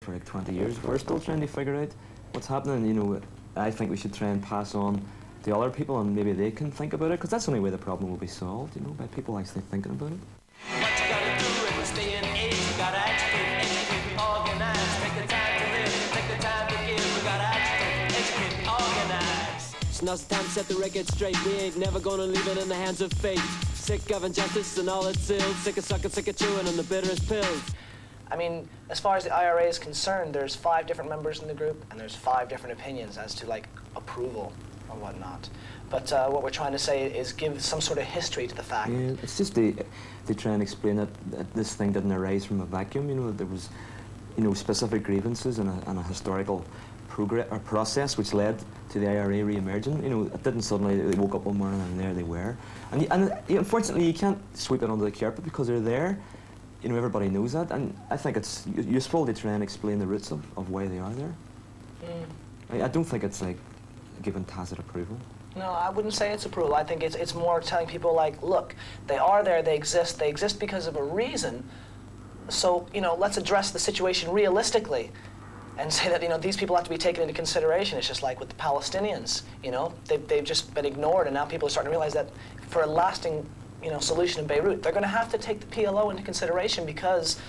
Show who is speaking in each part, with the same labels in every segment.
Speaker 1: for like 20 years. We're still trying to figure out what's happening. You know, I think we should try and pass on to other people, and maybe they can think about it, because that's the only way the problem will be solved, you know, by people actually thinking about it.
Speaker 2: What you gotta do in this day and age, you gotta educate, organize, take the time to live, take the time to give, we gotta educate, organize.
Speaker 3: So now's the time to set the record straight, we ain't never gonna leave it in the hands of fate. Sick of injustice and all its ills, sick of sucking, sick of chewing on the bitterest pills.
Speaker 4: I mean, as far as the IRA is concerned, there's 5 different members in the group, and there's 5 different opinions as to, like, approval or whatnot. But what we're trying to say is give some sort of history to the fact.
Speaker 1: Yeah, it's just they try and explain that this thing didn't arise from a vacuum, you know, that there was, you know, specific grievances and a historical process which led to the IRA re-emerging. You know, it didn't suddenly, they woke up one morning and there they were. And unfortunately, you can't sweep it under the carpet because they're there. You know, everybody knows that, and I think it's useful to try and explain the roots of why they are there. I don't think it's like giving tacit approval.
Speaker 4: No, I wouldn't say it's approval. I think it's more telling people, like, look, they are there, they exist because of a reason. So, you know, let's address the situation realistically and say that, you know, these people have to be taken into consideration. It's just like with the Palestinians, you know, they've just been ignored, and now people are starting to realize that for a lasting, you know, solution in Beirut, they're going to have to take the PLO into consideration because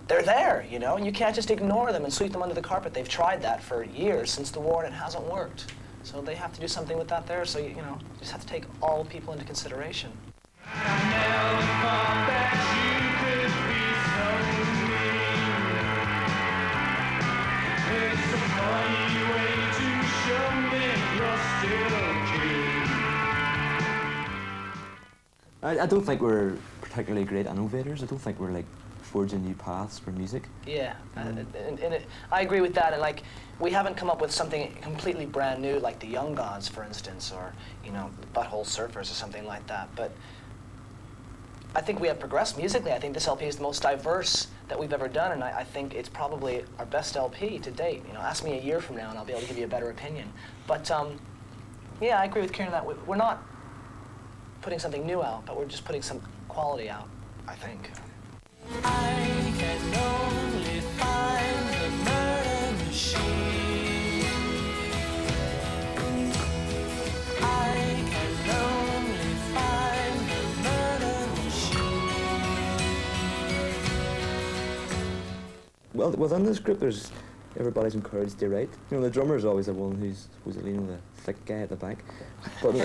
Speaker 4: they're there, you know, and you can't just ignore them and sweep them under the carpet. They've tried that for years since the war, and it hasn't worked. So they have to do something with that there. So, you know, you just have to take all people into consideration.
Speaker 1: I don't think we're particularly great innovators. I don't think we're like forging new paths for music.
Speaker 4: Yeah, I agree with that. And like, we haven't come up with something completely brand new, like the Young Gods, for instance, or, you know, Butthole Surfers or something like that. But I think we have progressed musically. I think this LP is the most diverse that we've ever done, and I think it's probably our best LP to date. You know, ask me a year from now, and I'll be able to give you a better opinion. But yeah, I agree with Kieran that we're not putting something new out, but we're just putting some quality out, I think.
Speaker 2: I can only find the murder machine. I can only find the murder machine.
Speaker 1: Well, within this group, everybody's encouraged to write. You know, the drummer's always the one who's supposedly, you know, the thick guy at the back. But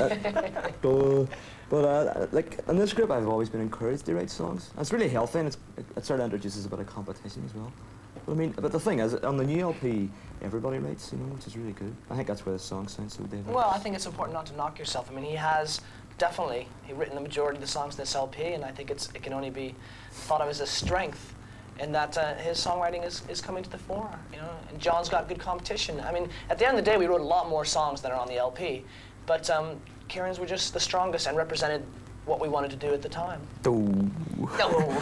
Speaker 1: like, in this group, I've always been encouraged to write songs. And it's really healthy, and it sort of introduces a bit of competition as well. But I mean, but the thing is, on the new LP, everybody writes, you know, which is really good. I think that's why the song sounds so different.
Speaker 4: Well, I think it's important not to knock yourself. I mean, he has definitely written the majority of the songs in this LP, and I think it can only be thought of as a strength in that his songwriting is coming to the fore, you know. And John's got good competition. I mean, at the end of the day, we wrote a lot more songs than are on the LP, but Kieran's were just the strongest and represented what we wanted to do at the time.
Speaker 1: Oh.
Speaker 4: No.